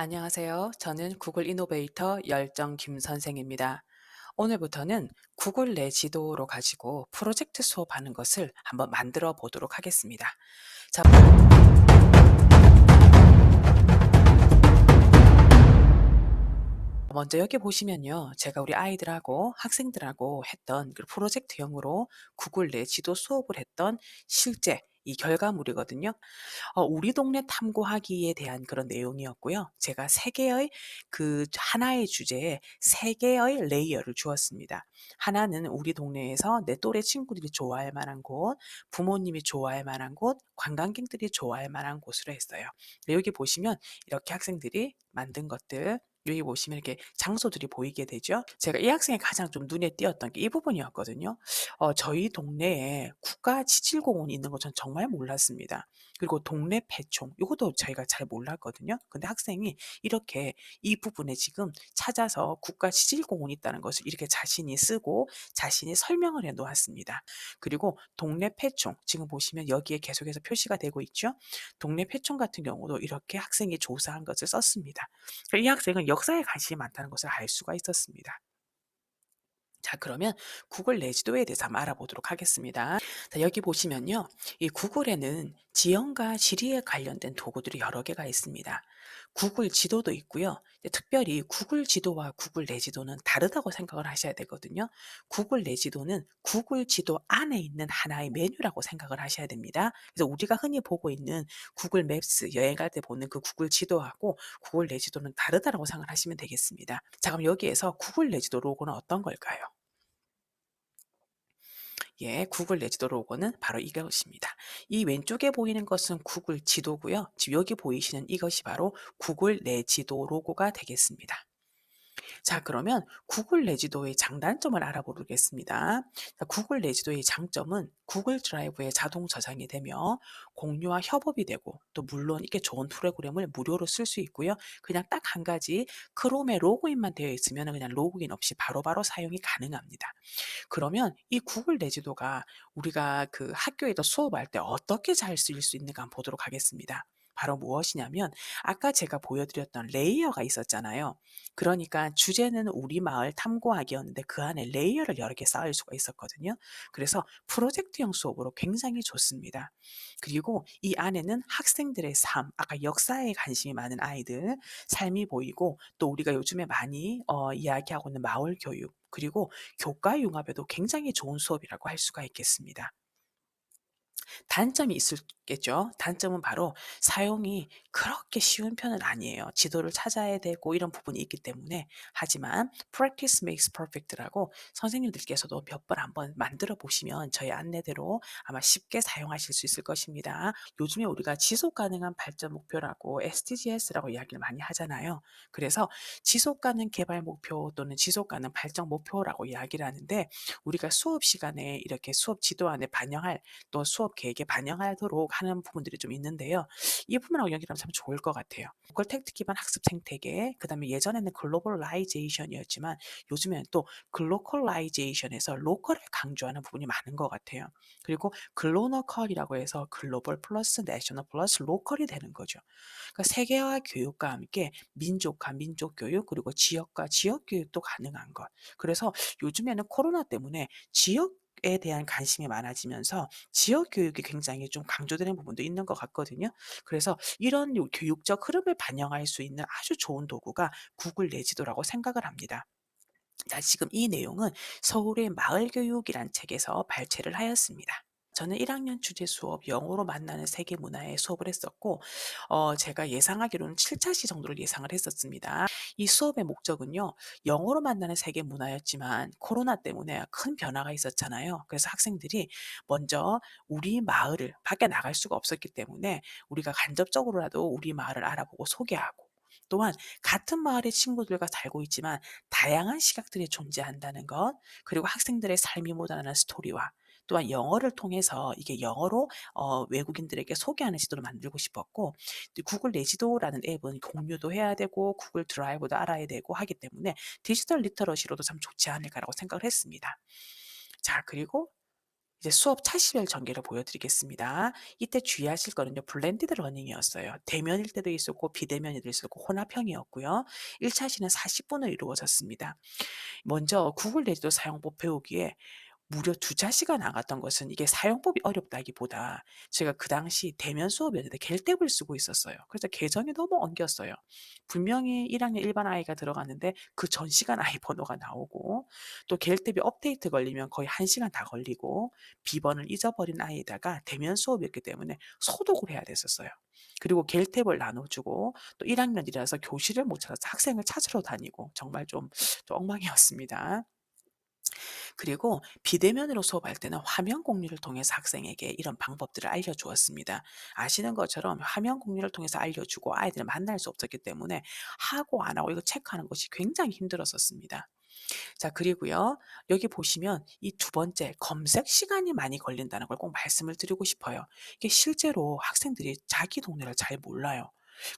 안녕하세요. 저는 구글 이노베이터 열정 김 선생입니다. 오늘부터는 구글 내 지도로 가지고 프로젝트 수업하는 것을 한번 만들어 보도록 하겠습니다. 자, 먼저 여기 보시면요. 제가 우리 아이들하고 학생들하고 했던 그 프로젝트형으로 구글 내 지도 수업을 했던 실제 이 결과물이거든요. 우리 동네 탐구하기에 대한 그런 내용이었고요. 제가 세 개의 그 하나의 주제에 세 개의 레이어를 주었습니다. 하나는 우리 동네에서 내 또래 친구들이 좋아할 만한 곳, 부모님이 좋아할 만한 곳, 관광객들이 좋아할 만한 곳으로 했어요. 여기 보시면 이렇게 학생들이 만든 것들 여기 보시면 이렇게 장소들이 보이게 되죠. 제가 이 학생이 가장 좀 눈에 띄었던 게 이 부분이었거든요. 저희 동네에 국가 지질공원이 있는 거 전 정말 몰랐습니다. 그리고 동네 폐총 요것도 저희가 잘 몰랐거든요. 근데 학생이 이렇게 이 부분에 지금 찾아서 국가 지질공원이 있다는 것을 이렇게 자신이 쓰고 자신이 설명을 해 놓았습니다. 그리고 동네 폐총 지금 보시면 여기에 계속해서 표시가 되고 있죠. 동네 폐총 같은 경우도 이렇게 학생이 조사한 것을 썼습니다. 이 학생은 역사에 관심이 많다는 것을 알 수가 있었습니다. 자, 그러면 구글 내지도에 대해서 한번 알아보도록 하겠습니다. 자, 여기 보시면요. 이 구글에는 지형과 지리에 관련된 도구들이 여러 개가 있습니다. 구글 지도도 있고요. 특별히 구글 지도와 구글 내지도는 다르다고 생각을 하셔야 되거든요. 구글 내지도는 구글 지도 안에 있는 하나의 메뉴라고 생각을 하셔야 됩니다. 그래서 우리가 흔히 보고 있는 구글 맵스 여행할 때 보는 그 구글 지도하고 구글 내지도는 다르다라고 생각하시면 되겠습니다. 자, 그럼 여기에서 구글 내지도 로고는 어떤 걸까요? 예, 구글 내지도 로고는 바로 이것입니다. 이 왼쪽에 보이는 것은 구글 지도고요. 지금 여기 보이시는 이것이 바로 구글 내지도 로고가 되겠습니다. 자, 그러면 구글 내지도의 장단점을 알아보겠습니다. 자, 구글 내지도의 장점은 구글 드라이브에 자동 저장이 되며 공유와 협업이 되고 또 물론 이게 좋은 프로그램을 무료로 쓸 수 있고요. 그냥 딱 한 가지 크롬에 로그인만 되어 있으면 그냥 로그인 없이 바로바로 사용이 가능합니다. 그러면 이 구글 내지도가 우리가 그 학교에서 수업할 때 어떻게 잘 쓰일 수 있는가 한번 보도록 하겠습니다. 바로 무엇이냐면 아까 제가 보여드렸던 레이어가 있었잖아요. 그러니까 주제는 우리 마을 탐구하기였는데 그 안에 레이어를 여러 개 쌓을 수가 있었거든요. 그래서 프로젝트형 수업으로 굉장히 좋습니다. 그리고 이 안에는 학생들의 삶, 아까 역사에 관심이 많은 아이들 삶이 보이고 또 우리가 요즘에 많이 이야기하고 있는 마을 교육 그리고 교과 융합에도 굉장히 좋은 수업이라고 할 수가 있겠습니다. 단점이 있겠죠. 단점은 바로 사용이 그렇게 쉬운 편은 아니에요. 지도를 찾아야 되고 이런 부분이 있기 때문에. 하지만 practice makes perfect라고 선생님들께서도 몇 번 한번 만들어 보시면 저희 안내대로 아마 쉽게 사용하실 수 있을 것입니다. 요즘에 우리가 지속 가능한 발전 목표라고 SDGs라고 이야기를 많이 하잖아요. 그래서 지속 가능 개발 목표 또는 지속 가능 발전 목표라고 이야기를 하는데 우리가 수업 시간에 이렇게 수업 지도 안에 반영할 또 수업 계획에 반영하도록 하는 부분들이 좀 있는데요. 이 부분하고 연결하면 참 좋을 것 같아요. 로컬 텍트 기반 학습 생태계, 그다음에 예전에는 글로벌라이제이션이었지만 요즘에는 또 글로컬라이제이션에서 로컬을 강조하는 부분이 많은 것 같아요. 그리고 글로너컬이라고 해서 글로벌 플러스 내셔널 플러스 로컬이 되는 거죠. 그러니까 세계화 교육과 함께 민족화 민족 교육 그리고 지역과 지역 교육도 가능한 것. 그래서 요즘에는 코로나 때문에 지역에 대한 관심이 많아지면서 지역 교육이 굉장히 좀 강조되는 부분도 있는 것 같거든요. 그래서 이런 요 교육적 흐름을 반영할 수 있는 아주 좋은 도구가 구글 내지도라고 생각을 합니다. 자, 지금 이 내용은 서울의 마을교육이란 책에서 발췌를 하였습니다. 저는 1학년 주제 수업 영어로 만나는 세계 문화에 수업을 했었고 제가 예상하기로는 7차시 정도를 예상을 했었습니다. 이 수업의 목적은요. 영어로 만나는 세계 문화였지만 코로나 때문에 큰 변화가 있었잖아요. 그래서 학생들이 먼저 우리 마을을 밖에 나갈 수가 없었기 때문에 우리가 간접적으로라도 우리 마을을 알아보고 소개하고 또한 같은 마을의 친구들과 살고 있지만 다양한 시각들이 존재한다는 것, 그리고 학생들의 삶이 묻어나는 스토리와 또한 영어를 통해서 이게 영어로 외국인들에게 소개하는 지도를 만들고 싶었고 또 구글 내지도라는 앱은 공유도 해야 되고 구글 드라이브도 알아야 되고 하기 때문에 디지털 리터러시로도 참 좋지 않을까라고 생각을 했습니다. 자, 그리고 이제 수업 차시별 전개를 보여드리겠습니다. 이때 주의하실 거는요, 블렌디드 러닝이었어요. 대면일 때도 있었고, 비대면일 때도 있었고, 혼합형이었고요. 1차 시는 40분을 이루어졌습니다. 먼저 구글 내지도 사용법 배우기에 무려 2차시가 나갔던 것은 이게 사용법이 어렵다기보다 제가 그 당시 대면 수업이었는데 겔탭을 쓰고 있었어요. 그래서 계정이 너무 엉겼어요. 분명히 1 학년 일반 아이가 들어갔는데 그 전 시간 아이 번호가 나오고, 또 겔탭이 업데이트 걸리면 거의 1 시간 다 걸리고, 비번을 잊어버린 아이에다가 대면 수업이었기 때문에 소독을 해야 됐었어요. 그리고 겔탭을 나눠 주고, 또 1 학년이라서 교실을 못 찾아서 학생을 찾으러 다니고, 정말 좀 엉망이었습니다. 그리고 비대면으로 수업할 때는 화면 공유를 통해서 학생에게 이런 방법들을 알려주었습니다. 아시는 것처럼 화면 공유를 통해서 알려주고 아이들을 만날 수 없었기 때문에 하고 안 하고 이거 체크하는 것이 굉장히 힘들었었습니다. 자, 그리고요. 여기 보시면 이 두 번째 검색 시간이 많이 걸린다는 걸 꼭 말씀을 드리고 싶어요. 이게 실제로 학생들이 자기 동네를 잘 몰라요.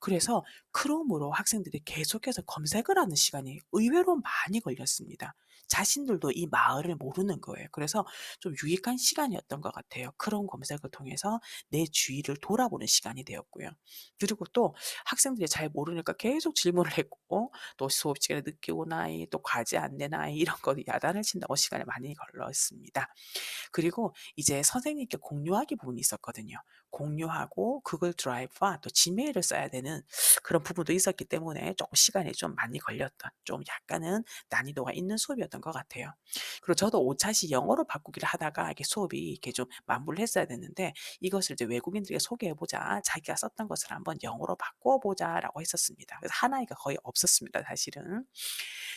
그래서 크롬으로 학생들이 계속해서 검색을 하는 시간이 의외로 많이 걸렸습니다. 자신들도 이 마을을 모르는 거예요. 그래서 좀 유익한 시간이었던 것 같아요. 크롬 검색을 통해서 내 주위를 돌아보는 시간이 되었고요. 그리고 또 학생들이 잘 모르니까 계속 질문을 했고, 또 수업 시간에 늦게 온 아이, 또 과제 안 낸 아이 이런 거 야단을 친다고 시간을 많이 걸렀습니다. 그리고 이제 선생님께 공유하기 부분이 있었거든요. 공유하고 구글 드라이브와 또 지메일을 써야 되는 그런 부분도 있었기 때문에 조금 시간이 좀 많이 걸렸던, 좀 약간은 난이도가 있는 수업이었던 것 같아요. 그리고 저도 5 차시 영어로 바꾸기를 하다가 이게 수업이 이렇게 좀 맞물을 했어야 됐는데, 이것을 이제 외국인들에게 소개해 보자. 자기가 썼던 것을 한번 영어로 바꿔 보자라고 했었습니다. 그래서 하나이가 거의 없었습니다, 사실은.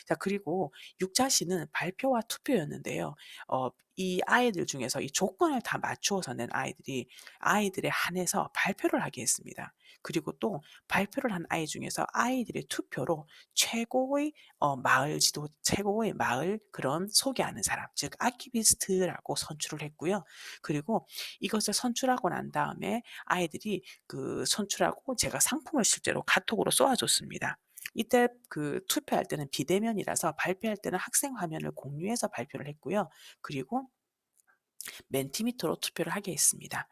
자, 그리고 6 차시는 발표와 투표였는데요. 이 아이들 중에서 이 조건을 다 맞추어서 낸 아이들이 아이들에 한해서 발표를 하게 했습니다. 그리고 또 발표를 한 아이 중에서 아이들의 투표로 최고의 마을 그런 소개하는 사람, 즉 아키비스트라고 선출을 했고요. 그리고 이것을 선출하고 난 다음에 아이들이 그 선출하고 제가 상품을 실제로 카톡으로 쏘아 줬습니다. 이때 그 투표할 때는 비대면이라서 발표할 때는 학생 화면을 공유해서 발표를 했고요. 그리고 멘티미터로 투표를 하게 했습니다.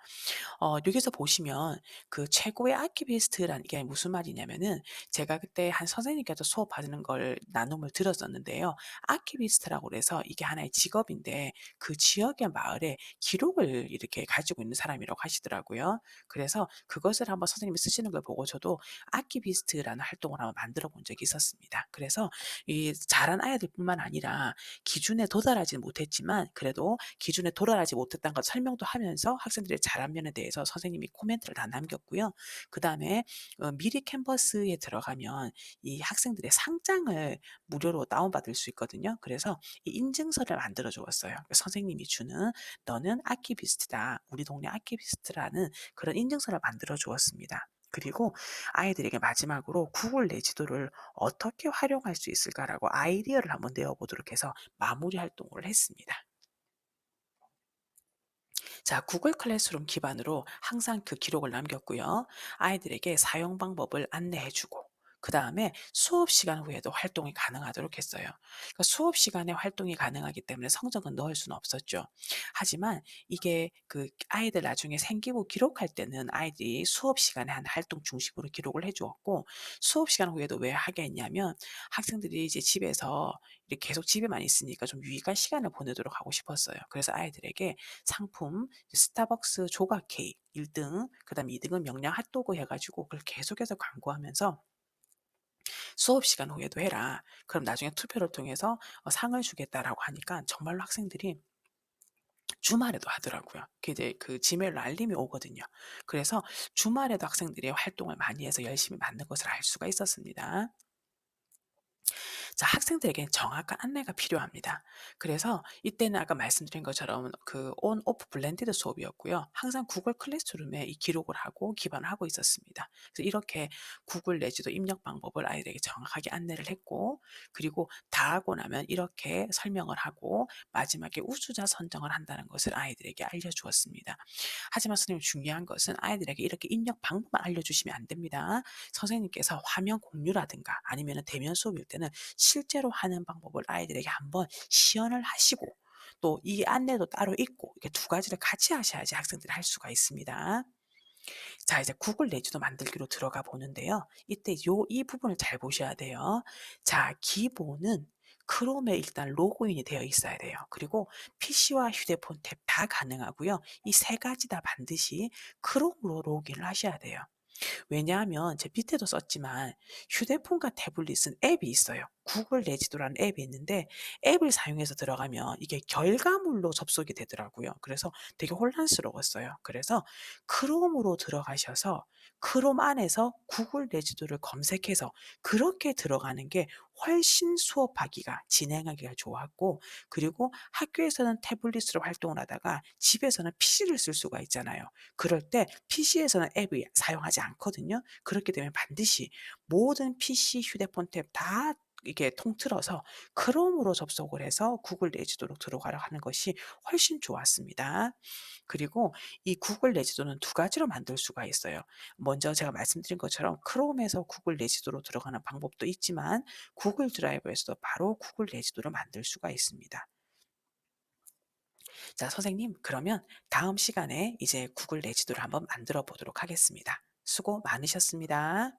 여기서 보시면 그 최고의 아키비스트라는 게 무슨 말이냐면은, 제가 그때 한 선생님께서 수업하는 걸 나눔을 들었었는데요. 아키비스트라고 그래서 이게 하나의 직업인데 그 지역의 마을에 기록을 이렇게 가지고 있는 사람이라고 하시더라고요. 그래서 그것을 한번 선생님이 쓰시는 걸 보고 저도 아키비스트라는 활동을 한번 만들어 본 적이 있었습니다. 그래서 이 잘한 아이들뿐만 아니라 기준에 도달하지 못했지만 그래도 기준에 도달하지 못했다는 걸 설명도 하면서 학생들의 잘한 면에 대해서 선생님이 코멘트를 다 남겼고요. 그다음에 미리 캔버스에 들어가면 이 학생들의 상장을 무료로 다운받을 수 있거든요. 그래서 이 인증서를 만들어 주었어요. 선생님이 주는 "너는 아키비스트다. 우리 동네 아키비스트라는 그런 인증서를 만들어 주었습니다. 그리고 아이들에게 마지막으로 구글 내 지도를 어떻게 활용할 수 있을까라고 아이디어를 한번 내어 보도록 해서 마무리 활동을 했습니다. 자, 구글 클래스룸 기반으로 항상 그 기록을 남겼고요. 아이들에게 사용 방법을 안내해 주고, 그다음에 수업 시간 후에도 활동이 가능하도록 했어요. 그러니까 수업 시간에 활동이 가능하기 때문에 성적은 넣을 수는 없었죠. 하지만 이게 그 아이들 나중에 생기부 기록할 때는 아이들이 수업 시간에 한 활동 중심으로 기록을 해 주었고, 수업 시간 후에도 왜 하게 했냐면 학생들이 이제 집에서 이렇게 계속 집에만 있으니까 좀 유익한 시간을 보내도록 하고 싶었어요. 그래서 아이들에게 상품, 스타벅스 조각 케이크 1 등, 그다음에 2 등은 명량 핫도그 해 가지고 그걸 계속해서 광고하면서 "수업 시간 후에도 해라. 그럼 나중에 투표를 통해서 상을 주겠다."라고 하니까 정말로 학생들이 주말에도 하더라고요. 그 이제 그 지메일로 알림이 오거든요. 그래서 주말에도 학생들이 활동을 많이 해서 열심히 만든 것을 알 수가 있었습니다. 자, 학생들에게는 정확한 안내가 필요합니다. 그래서 이때는 아까 말씀드린 것처럼 그 온 오프 블렌디드 수업이었고요. 항상 구글 클래스룸에 이 기록을 하고 기반을 하고 있었습니다. 그래서 이렇게 구글 내지도 입력 방법을 아이들에게 정확하게 안내를 했고, 그리고 다 하고 나면 이렇게 설명을 하고 마지막에 우수자 선정을 한다는 것을 아이들에게 알려주었습니다. 하지만 선생님, 중요한 것은 아이들에게 이렇게 입력 방법만 알려주시면 안 됩니다. 선생님께서 화면 공유라든가 아니면 대면 수업일 때는 실제로 하는 방법을 아이들에게 한번 시연을 하시고, 또 이 안내도 따로 있고 이렇게 두 가지를 같이 하셔야지 학생들이 할 수가 있습니다. 자 이제 구글 내지도 만들기로 들어가 보는데요. 이때 이 부분을 잘 보셔야 돼요. 자 기본은 크롬에 일단 로그인이 되어 있어야 돼요. 그리고 PC와 휴대폰 탭 다 가능하고요. 이 세 가지 다 반드시 크롬으로 로그인을 하셔야 돼요. 왜냐하면 제 밑에도 썼지만 휴대폰과 태블릿은 앱이 있어요. 구글 내지도라는 앱이 있는데 앱을 사용해서 들어가면 이게 결과물로 접속이 되더라고요. 그래서 되게 혼란스러웠어요. 그래서 크롬으로 들어가셔서 크롬 안에서 구글 내지도를 검색해서 그렇게 들어가는 게 훨씬 수업하기가 진행하기가 좋았고 그리고 학교에서는 태블릿으로 활동을 하다가 집에서는 PC를 쓸 수가 있잖아요. 그럴 때 PC에서는 앱을 사용하지 않거든요. 그렇기 때문에 반드시 모든 PC, 휴대폰 탭 다 이게 통틀어서 크롬으로 접속을 해서 구글 내지도로 들어가려 하는 것이 훨씬 좋았습니다. 그리고 이 구글 내지도는 두 가지로 만들 수가 있어요. 먼저 제가 말씀드린 것처럼 크롬에서 구글 내지도로 들어가는 방법도 있지만 구글 드라이브에서도 바로 구글 내지도를 만들 수가 있습니다. 자, 선생님, 그러면 다음 시간에 이제 구글 내지도를 한번 만들어 보도록 하겠습니다. 수고 많으셨습니다.